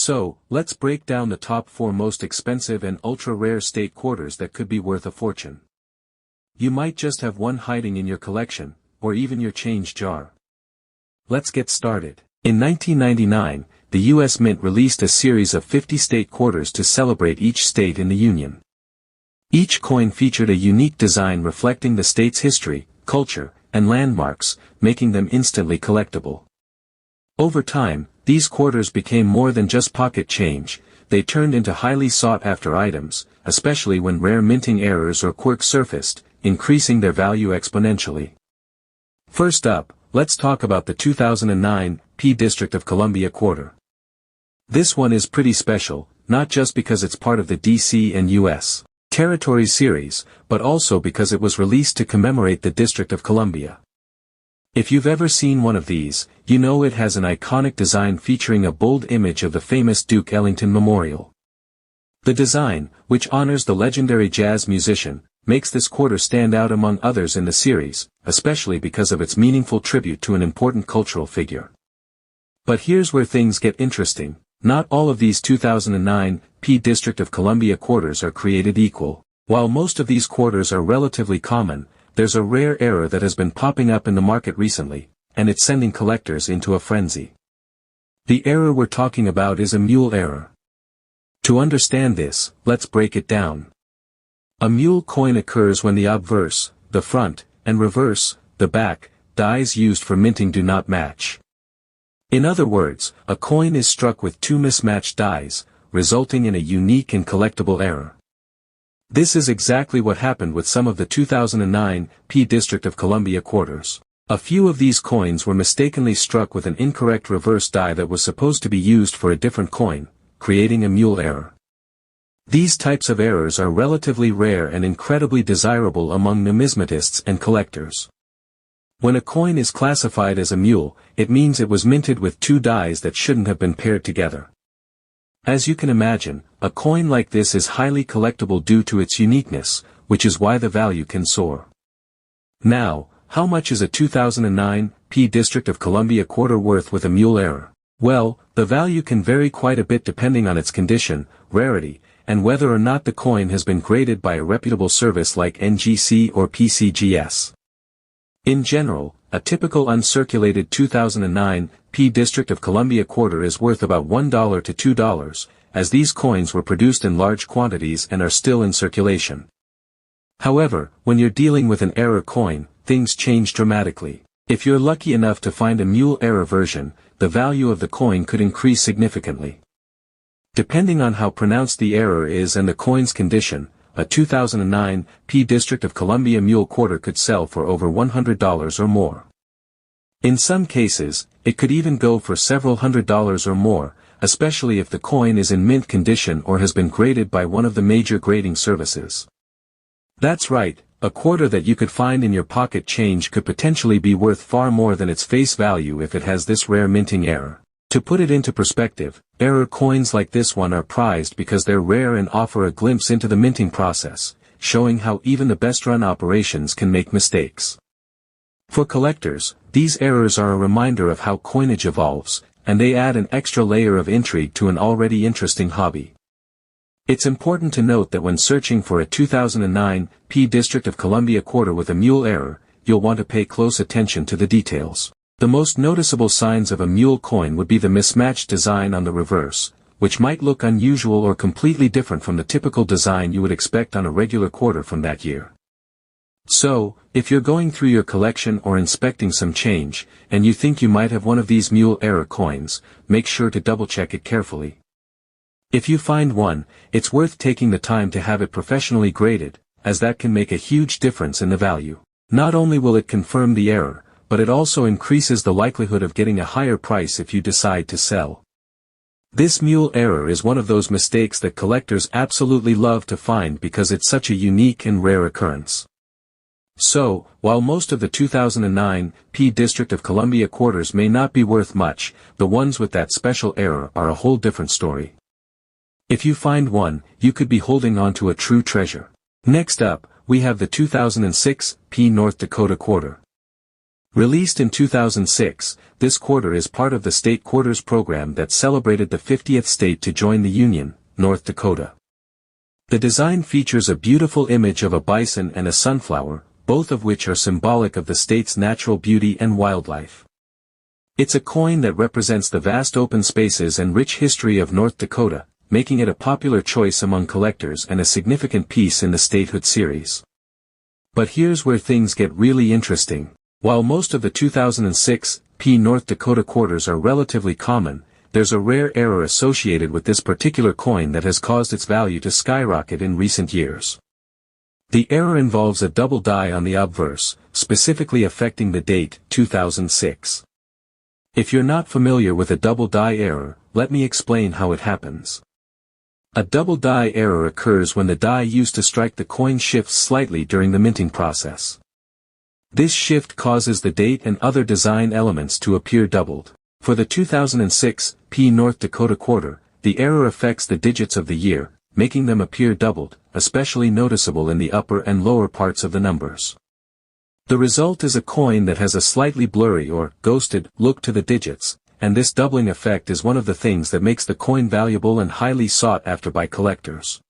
So, let's break down the top 4 most expensive and ultra-rare state quarters that could be worth a fortune. You might just have one hiding in your collection, or even your change jar. Let's get started. In 1999, the U.S. Mint released a series of 50 state quarters to celebrate each state in the Union. Each coin featured a unique design reflecting the state's history, culture, and landmarks, making them instantly collectible. Over time, these quarters became more than just pocket change, they turned into highly sought-after items, especially when rare minting errors or quirks surfaced, increasing their value exponentially. First up, let's talk about the 2009 P District of Columbia quarter. This one is pretty special, not just because it's part of the DC and U.S. Territories series, but also because it was released to commemorate the District of Columbia. If you've ever seen one of these, you know it has an iconic design featuring a bold image of the famous Duke Ellington Memorial. The design, which honors the legendary jazz musician, makes this quarter stand out among others in the series, especially because of its meaningful tribute to an important cultural figure. But here's where things get interesting. Not all of these 2009 P District of Columbia quarters are created equal. While most of these quarters are relatively common, there's a rare error that has been popping up in the market recently, and it's sending collectors into a frenzy. The error we're talking about is a mule error. To understand this, let's break it down. A mule coin occurs when the obverse, the front, and reverse, the back, dies used for minting do not match. In other words, a coin is struck with two mismatched dies, resulting in a unique and collectible error. This is exactly what happened with some of the 2009 P District of Columbia quarters. A few of these coins were mistakenly struck with an incorrect reverse die that was supposed to be used for a different coin, creating a mule error. These types of errors are relatively rare and incredibly desirable among numismatists and collectors. When a coin is classified as a mule, it means it was minted with two dies that shouldn't have been paired together. As you can imagine, a coin like this is highly collectible due to its uniqueness, which is why the value can soar. Now, how much is a 2009 P District of Columbia quarter worth with a mule error? Well, the value can vary quite a bit depending on its condition, rarity, and whether or not the coin has been graded by a reputable service like NGC or PCGS. In general, a typical uncirculated 2009 P District of Columbia quarter is worth about $1 to $2, as these coins were produced in large quantities and are still in circulation. However, when you're dealing with an error coin, things change dramatically. If you're lucky enough to find a mule error version, the value of the coin could increase significantly. Depending on how pronounced the error is and the coin's condition, a 2009 P District of Columbia mule quarter could sell for over $100 or more. In some cases, it could even go for several $100s or more, especially if the coin is in mint condition or has been graded by one of the major grading services. That's right, a quarter that you could find in your pocket change could potentially be worth far more than its face value if it has this rare minting error. To put it into perspective, error coins like this one are prized because they're rare and offer a glimpse into the minting process, showing how even the best-run operations can make mistakes. For collectors, these errors are a reminder of how coinage evolves, and they add an extra layer of intrigue to an already interesting hobby. It's important to note that when searching for a 2009 P District of Columbia quarter with a mule error, you'll want to pay close attention to the details. The most noticeable signs of a mule coin would be the mismatched design on the reverse, which might look unusual or completely different from the typical design you would expect on a regular quarter from that year. So, if you're going through your collection or inspecting some change, and you think you might have one of these mule error coins, make sure to double-check it carefully. If you find one, it's worth taking the time to have it professionally graded, as that can make a huge difference in the value. Not only will it confirm the error, but it also increases the likelihood of getting a higher price if you decide to sell. This mule error is one of those mistakes that collectors absolutely love to find because it's such a unique and rare occurrence. So, while most of the 2009 P District of Columbia quarters may not be worth much, the ones with that special error are a whole different story. If you find one, you could be holding on to a true treasure. Next up, we have the 2006 P North Dakota quarter. Released in 2006, this quarter is part of the State Quarters program that celebrated the 50th state to join the Union, North Dakota. The design features a beautiful image of a bison and a sunflower, both of which are symbolic of the state's natural beauty and wildlife. It's a coin that represents the vast open spaces and rich history of North Dakota, making it a popular choice among collectors and a significant piece in the statehood series. But here's where things get really interesting. While most of the 2006 P North Dakota quarters are relatively common, there's a rare error associated with this particular coin that has caused its value to skyrocket in recent years. The error involves a double die on the obverse, specifically affecting the date, 2006. If you're not familiar with a double die error, let me explain how it happens. A double die error occurs when the die used to strike the coin shifts slightly during the minting process. This shift causes the date and other design elements to appear doubled. For the 2006 P North Dakota quarter, the error affects the digits of the year, making them appear doubled, especially noticeable in the upper and lower parts of the numbers. The result is a coin that has a slightly blurry or ghosted look to the digits, and this doubling effect is one of the things that makes the coin valuable and highly sought after by collectors.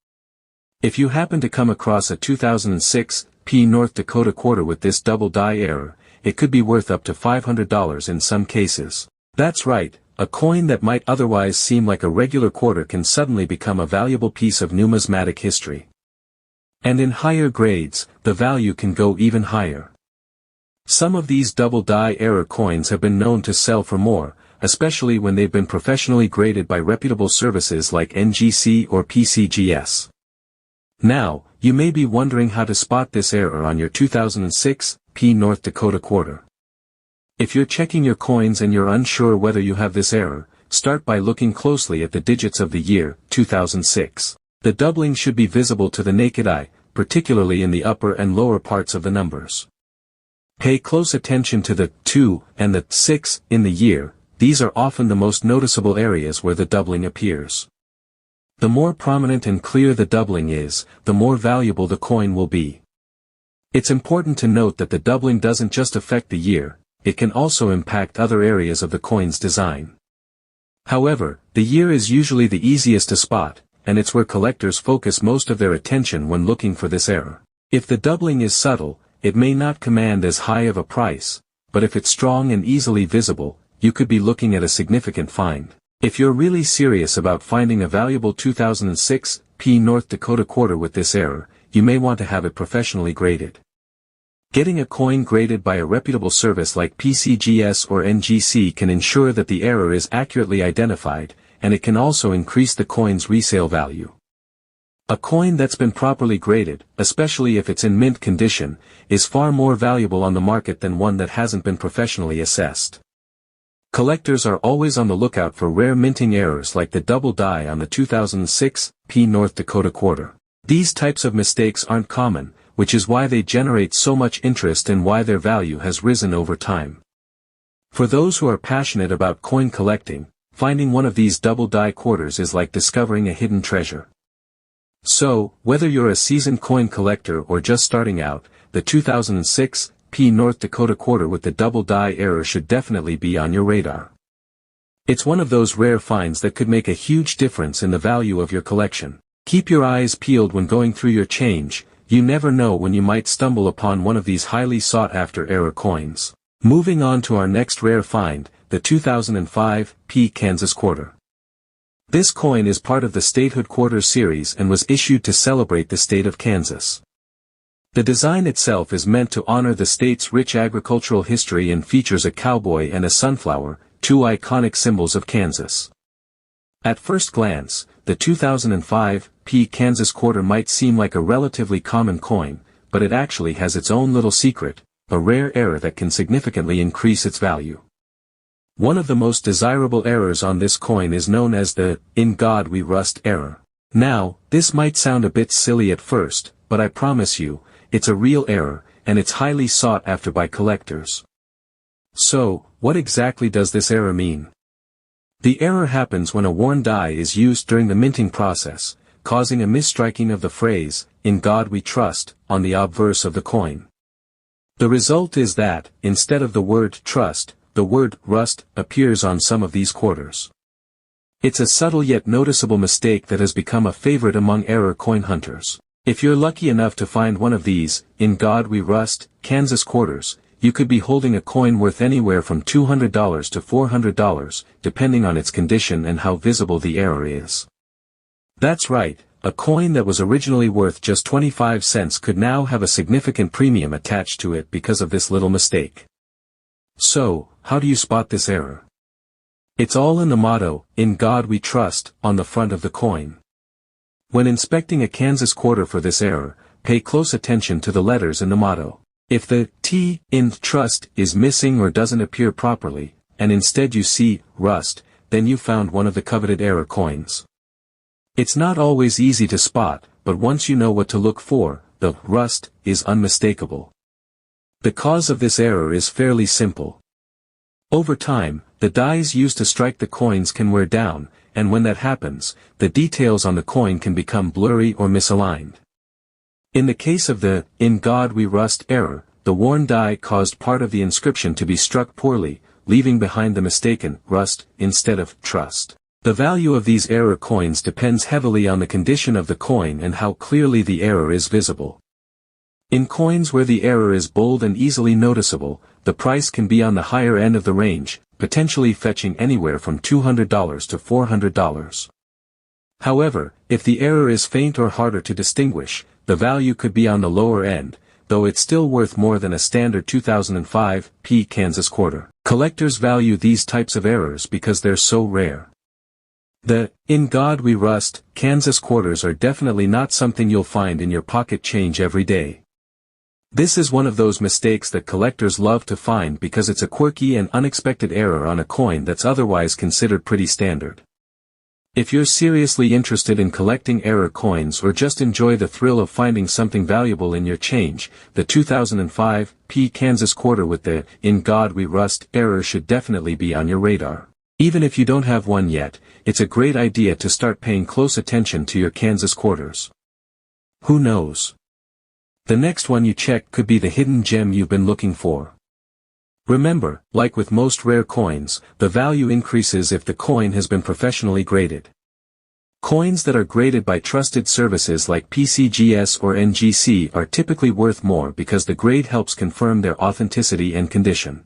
If you happen to come across a 2006 P North Dakota quarter with this double die error, it could be worth up to $500 in some cases. That's right, a coin that might otherwise seem like a regular quarter can suddenly become a valuable piece of numismatic history. And in higher grades, the value can go even higher. Some of these double die error coins have been known to sell for more, especially when they've been professionally graded by reputable services like NGC or PCGS. Now, you may be wondering how to spot this error on your 2006 P North Dakota quarter. If you're checking your coins and you're unsure whether you have this error, start by looking closely at the digits of the year, 2006. The doubling should be visible to the naked eye, particularly in the upper and lower parts of the numbers. Pay close attention to the 2 and the 6 in the year. These are often the most noticeable areas where the doubling appears. The more prominent and clear the doubling is, the more valuable the coin will be. It's important to note that the doubling doesn't just affect the year, it can also impact other areas of the coin's design. However, the year is usually the easiest to spot, and it's where collectors focus most of their attention when looking for this error. If the doubling is subtle, it may not command as high of a price, but if it's strong and easily visible, you could be looking at a significant find. If you're really serious about finding a valuable 2006 P North Dakota quarter with this error, you may want to have it professionally graded. Getting a coin graded by a reputable service like PCGS or NGC can ensure that the error is accurately identified, and it can also increase the coin's resale value. A coin that's been properly graded, especially if it's in mint condition, is far more valuable on the market than one that hasn't been professionally assessed. Collectors are always on the lookout for rare minting errors like the double die on the 2006 P North Dakota quarter. These types of mistakes aren't common, which is why they generate so much interest and why their value has risen over time. For those who are passionate about coin collecting, finding one of these double die quarters is like discovering a hidden treasure. So, whether you're a seasoned coin collector or just starting out, the 2006 P North Dakota quarter with the double die error should definitely be on your radar. It's one of those rare finds that could make a huge difference in the value of your collection. Keep your eyes peeled when going through your change, you never know when you might stumble upon one of these highly sought-after error coins. Moving on to our next rare find, the 2005 P Kansas quarter. This coin is part of the Statehood Quarter series and was issued to celebrate the state of Kansas. The design itself is meant to honor the state's rich agricultural history and features a cowboy and a sunflower, two iconic symbols of Kansas. At first glance, the 2005 P Kansas quarter might seem like a relatively common coin, but it actually has its own little secret, a rare error that can significantly increase its value. One of the most desirable errors on this coin is known as the "In God We Rust" error. Now, this might sound a bit silly at first, but I promise you, it's a real error, and it's highly sought after by collectors. So, what exactly does this error mean? The error happens when a worn die is used during the minting process, causing a misstriking of the phrase, "In God We Trust," on the obverse of the coin. The result is that, instead of the word trust, the word rust appears on some of these quarters. It's a subtle yet noticeable mistake that has become a favorite among error coin hunters. If you're lucky enough to find one of these, "In God We Rust," Kansas quarters, you could be holding a coin worth anywhere from $200 to $400, depending on its condition and how visible the error is. That's right, a coin that was originally worth just 25 cents could now have a significant premium attached to it because of this little mistake. So, how do you spot this error? It's all in the motto, "In God We Trust," on the front of the coin. When inspecting a Kansas quarter for this error, pay close attention to the letters in the motto. If the T in trust is missing or doesn't appear properly, and instead you see rust, then you found one of the coveted error coins. It's not always easy to spot, but once you know what to look for, the rust is unmistakable. The cause of this error is fairly simple. Over time, the dies used to strike the coins can wear down, and when that happens, the details on the coin can become blurry or misaligned. In the case of the "In God We Rust" error, the worn die caused part of the inscription to be struck poorly, leaving behind the mistaken rust instead of trust. The value of these error coins depends heavily on the condition of the coin and how clearly the error is visible. In coins where the error is bold and easily noticeable, the price can be on the higher end of the range, potentially fetching anywhere from $200 to $400. However, if the error is faint or harder to distinguish, the value could be on the lower end, though it's still worth more than a standard 2005 P Kansas quarter. Collectors value these types of errors because they're so rare. The "In God We Rust" Kansas quarters are definitely not something you'll find in your pocket change every day. This is one of those mistakes that collectors love to find because it's a quirky and unexpected error on a coin that's otherwise considered pretty standard. If you're seriously interested in collecting error coins or just enjoy the thrill of finding something valuable in your change, the 2005 P Kansas quarter with the "In God We Rust" error should definitely be on your radar. Even if you don't have one yet, it's a great idea to start paying close attention to your Kansas quarters. Who knows? The next one you check could be the hidden gem you've been looking for. Remember, like with most rare coins, the value increases if the coin has been professionally graded. Coins that are graded by trusted services like PCGS or NGC are typically worth more because the grade helps confirm their authenticity and condition.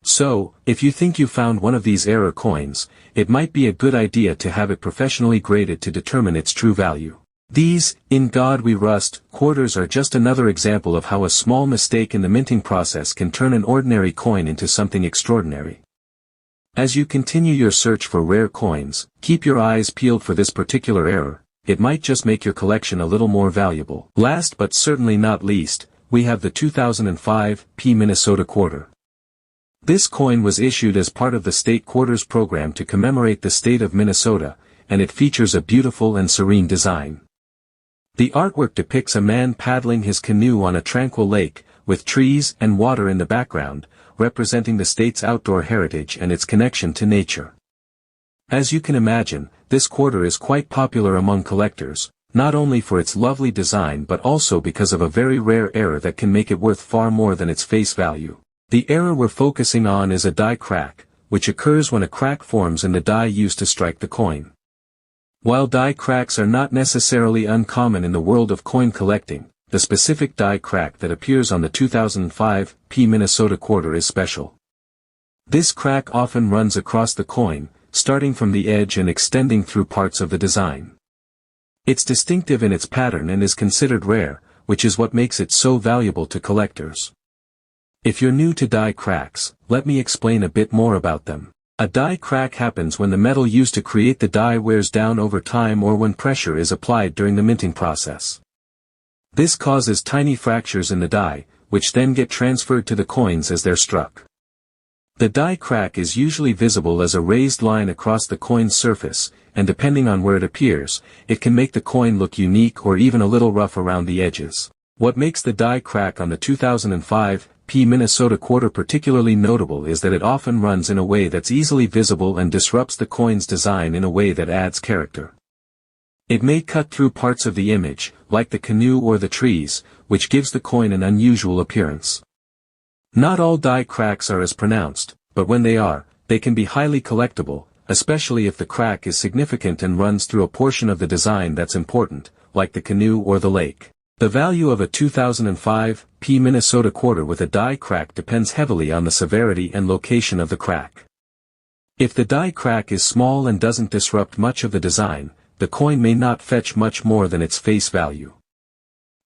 So, if you think you found one of these error coins, it might be a good idea to have it professionally graded to determine its true value. These "In God We Rust" quarters are just another example of how a small mistake in the minting process can turn an ordinary coin into something extraordinary. As you continue your search for rare coins, keep your eyes peeled for this particular error. It might just make your collection a little more valuable. Last but certainly not least, we have the 2005 P Minnesota quarter. This coin was issued as part of the State Quarters program to commemorate the state of Minnesota, and it features a beautiful and serene design. The artwork depicts a man paddling his canoe on a tranquil lake, with trees and water in the background, representing the state's outdoor heritage and its connection to nature. As you can imagine, this quarter is quite popular among collectors, not only for its lovely design but also because of a very rare error that can make it worth far more than its face value. The error we're focusing on is a die crack, which occurs when a crack forms in the die used to strike the coin. While die cracks are not necessarily uncommon in the world of coin collecting, the specific die crack that appears on the 2005 P Minnesota quarter is special. This crack often runs across the coin, starting from the edge and extending through parts of the design. It's distinctive in its pattern and is considered rare, which is what makes it so valuable to collectors. If you're new to die cracks, let me explain a bit more about them. A die crack happens when the metal used to create the die wears down over time or when pressure is applied during the minting process. This causes tiny fractures in the die, which then get transferred to the coins as they're struck. The die crack is usually visible as a raised line across the coin's surface, and depending on where it appears, it can make the coin look unique or even a little rough around the edges. What makes the die crack on the 2005 P Minnesota quarter particularly notable is that it often runs in a way that's easily visible and disrupts the coin's design in a way that adds character. It may cut through parts of the image, like the canoe or the trees, which gives the coin an unusual appearance. Not all die cracks are as pronounced, but when they are, they can be highly collectible, especially if the crack is significant and runs through a portion of the design that's important, like the canoe or the lake. The value of a 2005 P Minnesota quarter with a die crack depends heavily on the severity and location of the crack. If the die crack is small and doesn't disrupt much of the design, the coin may not fetch much more than its face value.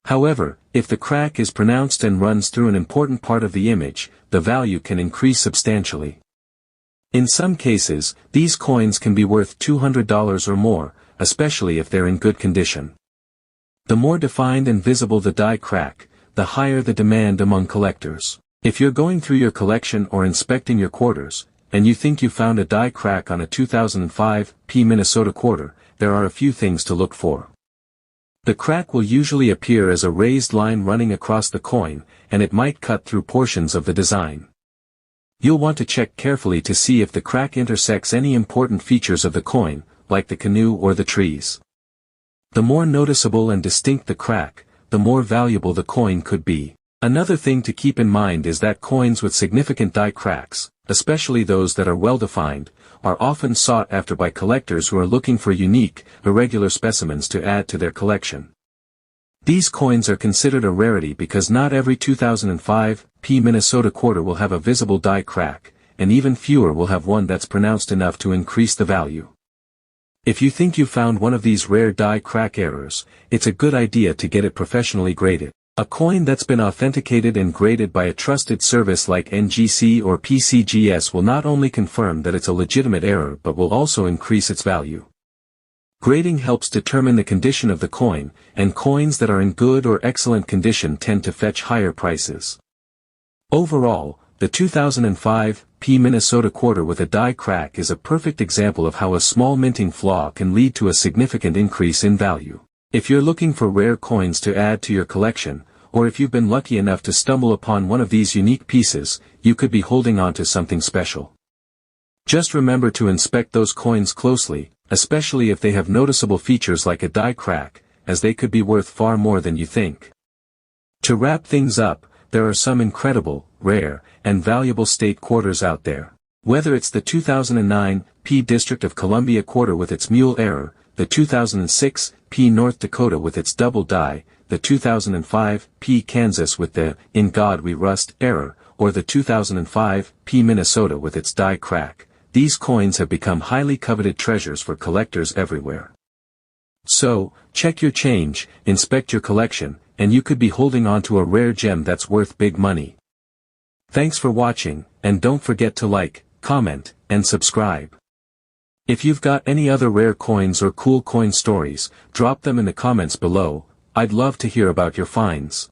However, if the crack is pronounced and runs through an important part of the image, the value can increase substantially. In some cases, these coins can be worth $200 or more, especially if they're in good condition. The more defined and visible the die crack, the higher the demand among collectors. If you're going through your collection or inspecting your quarters, and you think you found a die crack on a 2005 P Minnesota quarter, there are a few things to look for. The crack will usually appear as a raised line running across the coin, and it might cut through portions of the design. You'll want to check carefully to see if the crack intersects any important features of the coin, like the canoe or the trees. The more noticeable and distinct the crack, the more valuable the coin could be. Another thing to keep in mind is that coins with significant die cracks, especially those that are well-defined, are often sought after by collectors who are looking for unique, irregular specimens to add to their collection. These coins are considered a rarity because not every 2005 P Minnesota quarter will have a visible die crack, and even fewer will have one that's pronounced enough to increase the value. If you think you found one of these rare die crack errors, it's a good idea to get it professionally graded. A coin that's been authenticated and graded by a trusted service like NGC or PCGS will not only confirm that it's a legitimate error but will also increase its value. Grading helps determine the condition of the coin, and coins that are in good or excellent condition tend to fetch higher prices. Overall, the 2005 P Minnesota quarter with a die crack is a perfect example of how a small minting flaw can lead to a significant increase in value. If you're looking for rare coins to add to your collection, or if you've been lucky enough to stumble upon one of these unique pieces, you could be holding on to something special. Just remember to inspect those coins closely, especially if they have noticeable features like a die crack, as they could be worth far more than you think. To wrap things up, there are some incredible, rare, and valuable state quarters out there. Whether it's the 2009 P District of Columbia quarter with its mule error, the 2006 P North Dakota with its double die, the 2005 P Kansas with the "In God We Rust" error, or the 2005 P Minnesota with its die crack, these coins have become highly coveted treasures for collectors everywhere. So, check your change, inspect your collection, and you could be holding on to a rare gem that's worth big money. Thanks for watching, and don't forget to like, comment, and subscribe. If you've got any other rare coins or cool coin stories, drop them in the comments below. I'd love to hear about your finds.